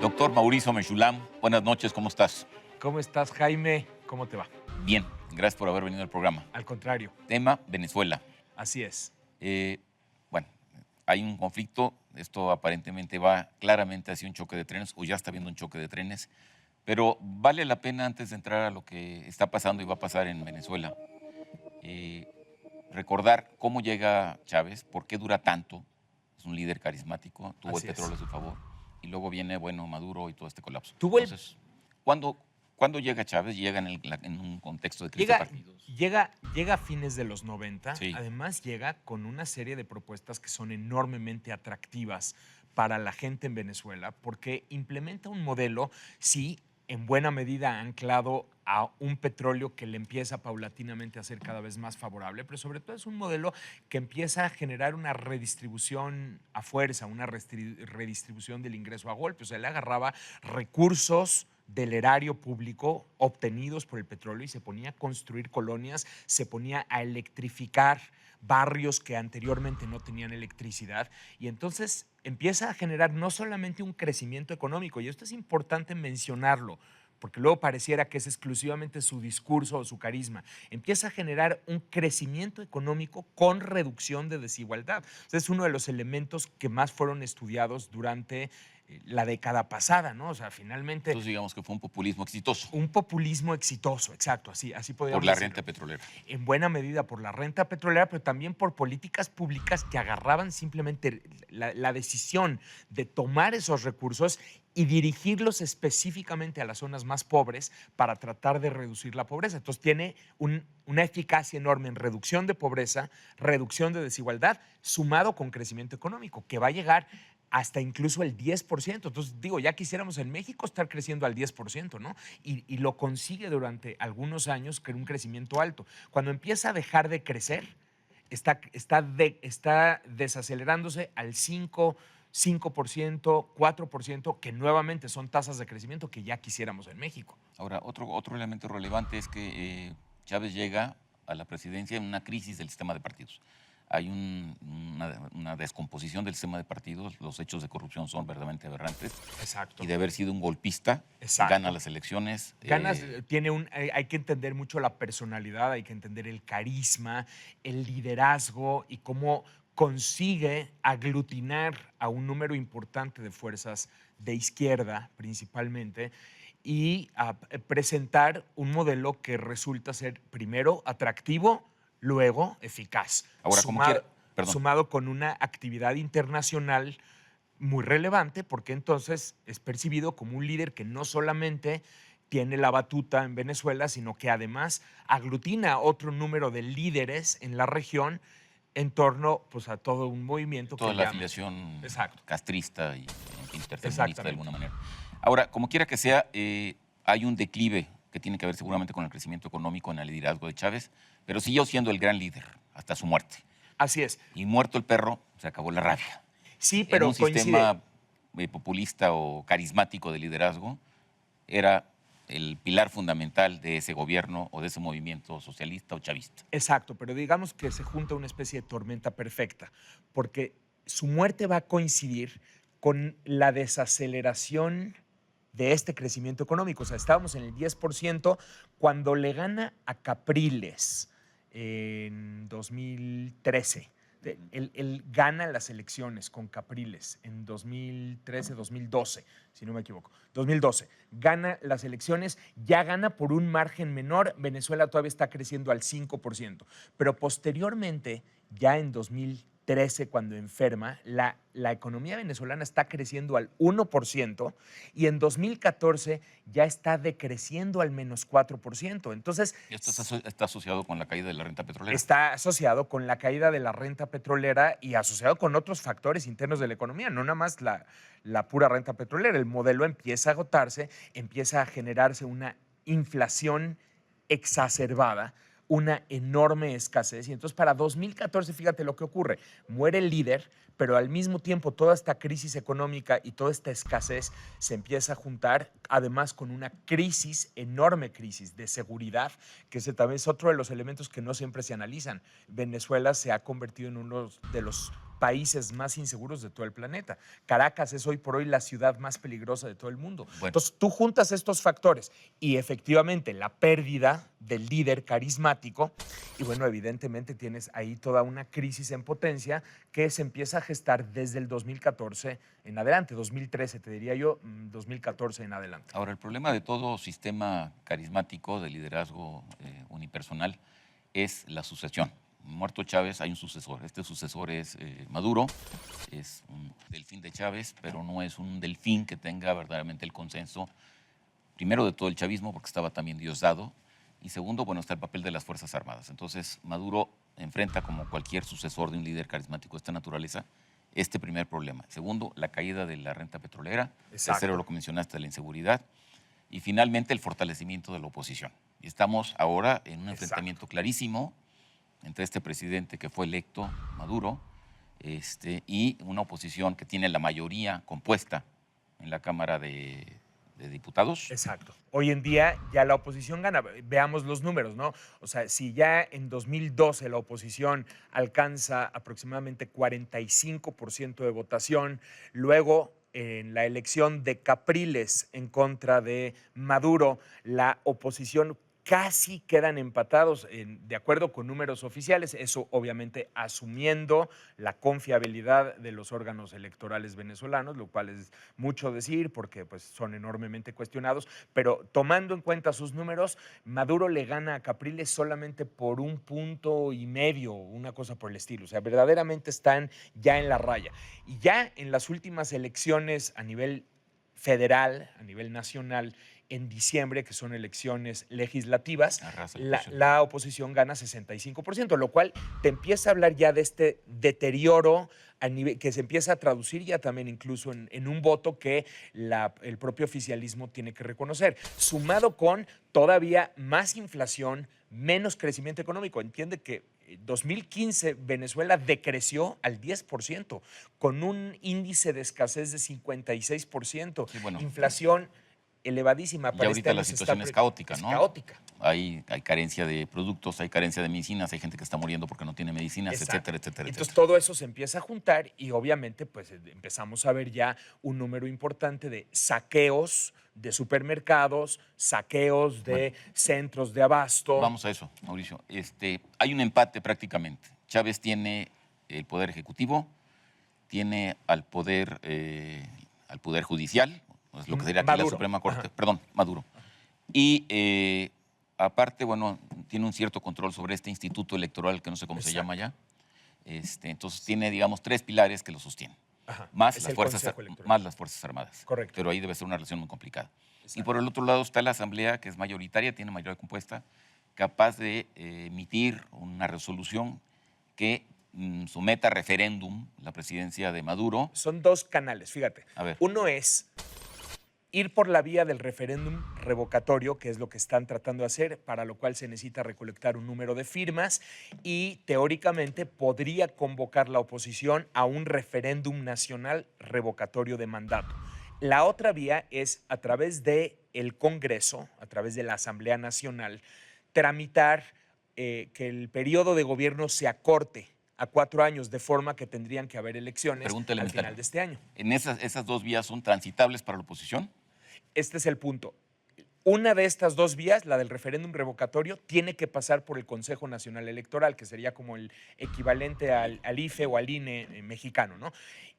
Doctor Mauricio Mechulam, buenas noches, ¿cómo estás? ¿Cómo estás, Jaime? ¿Cómo te va? Bien, gracias por haber venido al programa. Al contrario, Tema, Venezuela. así es. Bueno, hay un conflicto, esto aparentemente va claramente hacia un choque de trenes, o ya está habiendo un choque de trenes, pero vale la pena, antes de entrar a lo que está pasando y va a pasar en Venezuela, recordar cómo llega Chávez, por qué dura tanto, es un líder carismático, tuvo Así el petróleo es. a su favor, y luego viene, bueno, Maduro y todo este colapso. Tuvo el- Entonces, ¿cuándo llega Chávez? Llega en un contexto de crisis de Llega, partidos. llega a fines de los 90. Sí. Además, llega con una serie de propuestas que son enormemente atractivas para la gente en Venezuela, porque implementa un modelo, sí, en buena medida anclado a un petróleo que le empieza paulatinamente a ser cada vez más favorable, pero sobre todo es un modelo que empieza a generar una redistribución a fuerza, una redistribución del ingreso a golpe. O sea, le agarraba recursos del erario público obtenidos por el petróleo y se ponía a construir colonias, se ponía a electrificar barrios que anteriormente no tenían electricidad, y entonces empieza a generar no solamente un crecimiento económico, y esto es importante mencionarlo, porque luego pareciera que es exclusivamente su discurso o su carisma, empieza a generar un crecimiento económico con reducción de desigualdad. Es uno de los elementos que más fueron estudiados durante la década pasada, ¿no? O sea, finalmente Entonces, digamos que fue un populismo exitoso un populismo exitoso, exacto, así podríamos por la decirlo. renta petrolera. En buena medida por la renta petrolera, pero también por políticas públicas que agarraban simplemente la decisión de tomar esos recursos y dirigirlos específicamente a las zonas más pobres para tratar de reducir la pobreza. Entonces tiene una eficacia enorme en reducción de pobreza, reducción de desigualdad, sumado con crecimiento económico, que va a llegar hasta incluso el 10%. Entonces, digo, ya quisiéramos en México estar creciendo al 10%, ¿no? Y lo consigue durante algunos años, que era un crecimiento alto. Cuando empieza a dejar de crecer, está desacelerándose al 5%, 4%, que nuevamente son tasas de crecimiento que ya quisiéramos en México. Ahora, otro elemento relevante es que Chávez llega a la presidencia en una crisis del sistema de partidos. Hay una descomposición del sistema de partidos, los hechos de corrupción son verdaderamente aberrantes. Exacto. Y de haber sido un golpista, Exacto. gana las elecciones. Hay que entender mucho la personalidad, hay que entender el carisma, el liderazgo y cómo consigue aglutinar a un número importante de fuerzas de izquierda, principalmente, y presentar un modelo que resulta ser primero atractivo, luego eficaz. Ahora, como quiera, perdón. Sumado con una actividad internacional muy relevante, porque entonces es percibido como un líder que no solamente tiene la batuta en Venezuela, sino que además aglutina otro número de líderes en la región en torno, pues, a todo un movimiento toda que la llama. afiliación Exacto. castrista y interfeminista de Exactamente. alguna manera. Ahora, como quiera que sea, hay un declive que tiene que ver seguramente con el crecimiento económico en el liderazgo de Chávez, pero siguió siendo el gran líder hasta su muerte. Así es. Y muerto el perro, se acabó la rabia. Sí, En pero un sistema populista o carismático de liderazgo, era el pilar fundamental de ese gobierno o de ese movimiento socialista o chavista. Exacto, pero digamos que se junta una especie de tormenta perfecta, porque su muerte va a coincidir con la desaceleración de este crecimiento económico. O sea, estábamos en el 10% cuando le gana a Capriles en 2013. Él gana las elecciones con Capriles en 2013, 2012, si no me equivoco. 2012. Gana las elecciones, ya gana por un margen menor. Venezuela todavía está creciendo al 5%. Pero posteriormente, ya en 2013, cuando enferma, la economía venezolana está creciendo al 1% y en 2014 ya está decreciendo al menos 4%. Entonces, Esto está asociado con la caída de la renta petrolera. está asociado con la caída de la renta petrolera y asociado con otros factores internos de la economía, no nada más la pura renta petrolera. El modelo empieza a agotarse, empieza a generarse una inflación exacerbada, una enorme escasez. Y entonces para 2014, fíjate lo que ocurre, muere el líder, pero al mismo tiempo toda esta crisis económica y toda esta escasez se empieza a juntar, además con una crisis, enorme crisis de seguridad, que ese también es otro de los elementos que no siempre se analizan. Venezuela se ha convertido en uno de los países más inseguros de todo el planeta. Caracas es hoy por hoy la ciudad más peligrosa de todo el mundo. Bueno. Entonces, tú juntas estos factores y efectivamente la pérdida del líder carismático y bueno, evidentemente tienes ahí toda una crisis en potencia que se empieza a gestar desde el 2014 en adelante, 2013 te diría yo, 2014 en adelante. Ahora, el problema de todo sistema carismático de liderazgo unipersonal es la sucesión. Muerto Chávez, hay un sucesor. Este sucesor es Maduro, es un delfín de Chávez, pero no es un delfín que tenga verdaderamente el consenso, primero de todo el chavismo, porque estaba también diosdado, y segundo, bueno, está el papel de las Fuerzas Armadas. Entonces, Maduro enfrenta, como cualquier sucesor de un líder carismático de esta naturaleza, este primer problema. Segundo, la caída de la renta petrolera. Exacto. Tercero, lo que mencionaste, la inseguridad. Y finalmente, el fortalecimiento de la oposición. Y estamos ahora en un enfrentamiento clarísimo entre este presidente que fue electo, Maduro, y una oposición que tiene la mayoría compuesta en la Cámara de Diputados. Exacto. Hoy en día ya la oposición gana. Veamos los números, ¿no? O sea, si ya en 2012 la oposición alcanza aproximadamente 45% de votación, luego en la elección de Capriles en contra de Maduro, la oposición casi quedan empatados de acuerdo con números oficiales, eso obviamente asumiendo la confiabilidad de los órganos electorales venezolanos, lo cual es mucho decir porque pues, son enormemente cuestionados, pero tomando en cuenta sus números, Maduro le gana a Capriles solamente por 1,5 puntos, una cosa por el estilo, o sea, verdaderamente están ya en la raya. Y ya en las últimas elecciones a nivel federal, a nivel nacional, en diciembre, que son elecciones legislativas, la oposición gana 65%, lo cual te empieza a hablar ya de este deterioro a nivel, que se empieza a traducir ya también incluso en un voto que el propio oficialismo tiene que reconocer, sumado con todavía más inflación, menos crecimiento económico. Entiende que 2015 Venezuela decreció al 10%, con un índice de escasez de 56%, Sí, bueno, inflación elevadísima. Y ahorita la situación es caótica, ¿no? Caótica. Hay carencia de productos, hay carencia de medicinas, hay gente que está muriendo porque no tiene medicinas, Exacto. etcétera, etcétera. Entonces etcétera. todo eso se empieza a juntar y obviamente pues empezamos a ver ya un número importante de saqueos de supermercados, saqueos de centros de abasto. Vamos a eso, Mauricio. Hay un empate prácticamente. Chávez tiene el poder ejecutivo, tiene al poder judicial, es lo que sería aquí Maduro. la Suprema Corte, Ajá. perdón, Maduro. Y aparte, bueno, tiene un cierto control sobre este instituto electoral que no sé cómo se Exacto. llama ya. Entonces tiene, digamos, 3 pilares que lo sostienen. Ajá. Más Es las, el fuerzas, Consejo Electoral. más las Fuerzas Armadas. Correcto. Pero ahí debe ser una relación muy complicada. Exacto. Y por el otro lado está la Asamblea, que es mayoritaria, tiene mayoría compuesta, capaz de emitir una resolución que someta a referéndum la presidencia de Maduro. Son dos canales, fíjate. A ver. Uno es ir por la vía del referéndum revocatorio, que es lo que están tratando de hacer, para lo cual se necesita recolectar un número de firmas y teóricamente podría convocar la oposición a un referéndum nacional revocatorio de mandato. La otra vía es a través del Congreso, a través de la Asamblea Nacional, tramitar que el periodo de gobierno se acorte a 4 años, de forma que tendrían que haber elecciones al final de este año. ¿En esas dos vías son transitables para la oposición? Este es el punto. Una de estas dos vías, la del referéndum revocatorio, tiene que pasar por el Consejo Nacional Electoral, que sería como el equivalente al IFE o al INE mexicano, ¿no?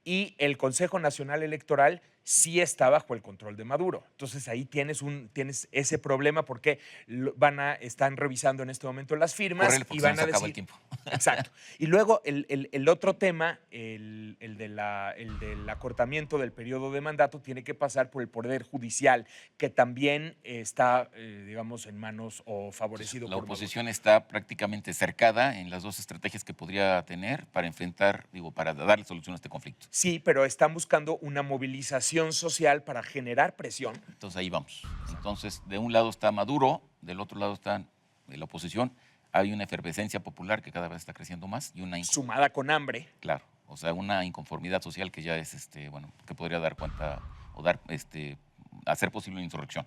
Y el Consejo Nacional Electoral sí está bajo el control de Maduro. Entonces ahí tienes ese problema porque están revisando en este momento las firmas y van a decir... el tiempo. Exacto. Y luego el otro tema, el del acortamiento del periodo de mandato, tiene que pasar por el Poder Judicial, que también está, digamos, en manos o favorecido La por oposición Maduro. está prácticamente cercada en las dos estrategias que podría tener para enfrentar, para darle solución a este conflicto. Sí, pero están buscando una movilización social para generar presión. Entonces ahí vamos. Entonces, de un lado está Maduro, del otro lado está la oposición. Hay una efervescencia popular que cada vez está creciendo más y una sumada con hambre. Claro, o sea, una inconformidad social que ya es, que podría dar cuenta o hacer posible una insurrección.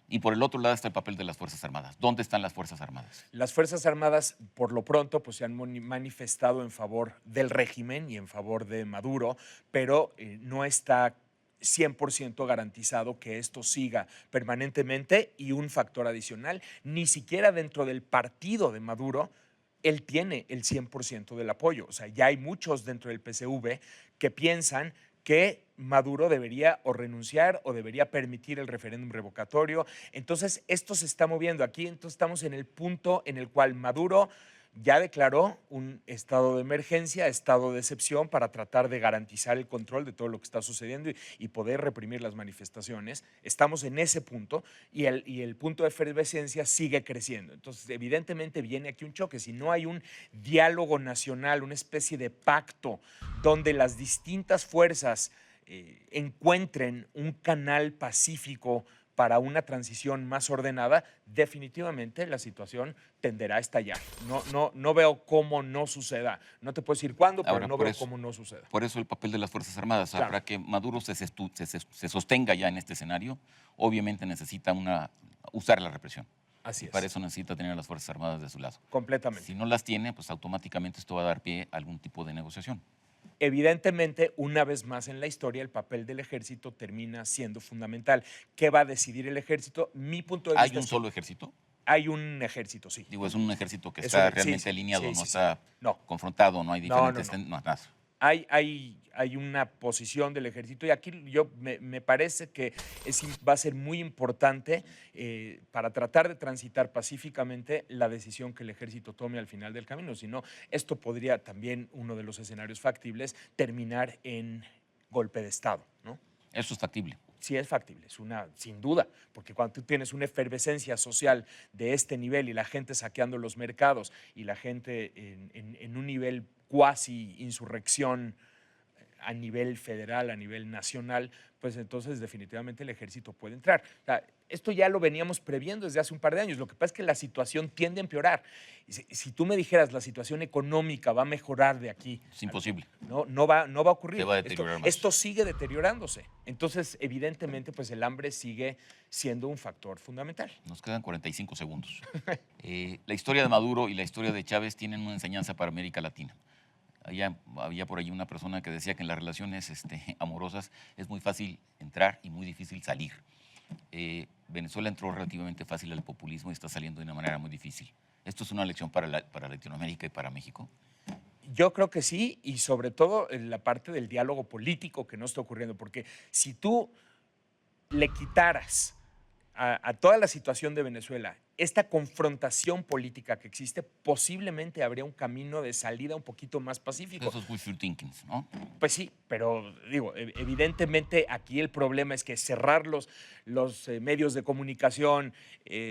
Y por el otro lado está el papel de las Fuerzas Armadas. ¿Dónde están las Fuerzas Armadas? Las Fuerzas Armadas, por lo pronto, pues se han manifestado en favor del régimen y en favor de Maduro, pero no está 100% garantizado que esto siga permanentemente, y un factor adicional, ni siquiera dentro del partido de Maduro él tiene el 100% del apoyo. O sea, ya hay muchos dentro del PSV que piensan que Maduro debería o renunciar o debería permitir el referéndum revocatorio. Entonces, esto se está moviendo aquí. Entonces, estamos en el punto en el cual Maduro ya declaró un estado de emergencia, estado de excepción, para tratar de garantizar el control de todo lo que está sucediendo y poder reprimir las manifestaciones. Estamos en ese punto, y el punto de efervescencia sigue creciendo. Entonces, evidentemente viene aquí un choque. Si no hay un diálogo nacional, una especie de pacto donde las distintas fuerzas encuentren un canal pacífico para una transición más ordenada, definitivamente la situación tenderá a estallar. No veo cómo no suceda. No te puedo decir cuándo, pero Ahora, no por veo eso- cómo no suceda. Por eso el papel de las Fuerzas Armadas. O sea, Claro. para que Maduro se sostenga ya en este escenario, obviamente necesita usar la represión. Así Y es. para eso necesita tener a las Fuerzas Armadas de su lado. Completamente. Si no las tiene, pues automáticamente esto va a dar pie a algún tipo de negociación. Evidentemente, una vez más en la historia, el papel del ejército termina siendo fundamental. ¿Qué va a decidir el ejército? Mi punto de vista ¿Hay un es que solo ejército? hay un ejército, sí. Digo, es un ejército que Es está un- sí, realmente sí, alineado, sí, no sí, sí. está No. confrontado, no hay No, no, diferentes... no. nada. Hay una posición del ejército, y aquí me parece que va a ser muy importante para tratar de transitar pacíficamente la decisión que el ejército tome al final del camino. Si no, esto podría también, uno de los escenarios factibles, terminar en golpe de Estado, ¿no? Eso es factible. Sí es factible, sin duda, porque cuando tú tienes una efervescencia social de este nivel y la gente saqueando los mercados y la gente en un nivel cuasi insurrección a nivel federal, a nivel nacional, pues entonces definitivamente el ejército puede entrar. O sea, esto ya lo veníamos previendo desde hace un par de años. Lo que pasa es que la situación tiende a empeorar. Si tú me dijeras la situación económica va a mejorar de aquí, Es imposible. no va a ocurrir. Se va a deteriorar más. Esto sigue deteriorándose. Entonces, evidentemente, pues el hambre sigue siendo un factor fundamental. Nos quedan 45 segundos. La historia de Maduro y la historia de Chávez tienen una enseñanza para América Latina. Había por ahí una persona que decía que en las relaciones amorosas es muy fácil entrar y muy difícil salir. Venezuela entró relativamente fácil al populismo y está saliendo de una manera muy difícil. ¿Esto es una lección para Latinoamérica y para México? Yo creo que sí, y sobre todo en la parte del diálogo político que no está ocurriendo, porque si tú le quitaras a toda la situación de Venezuela esta confrontación política que existe, posiblemente habría un camino de salida un poquito más pacífico. Eso es wishful thinking, ¿no? Pues sí, pero digo, evidentemente aquí el problema es que cerrar los medios de comunicación,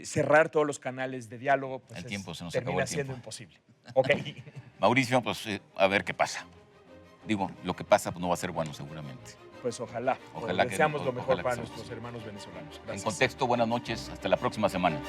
cerrar todos los canales de diálogo, pues El tiempo, se nos acabó termina el siendo tiempo. imposible. Ok. Mauricio, pues a ver qué pasa. Digo, lo que pasa pues, no va a ser bueno seguramente. Pues ojalá. Ojalá que- Deseamos lo mejor ojalá que para sea nuestros hermanos venezolanos. En Gracias. contexto, buenas noches. Hasta la próxima semana.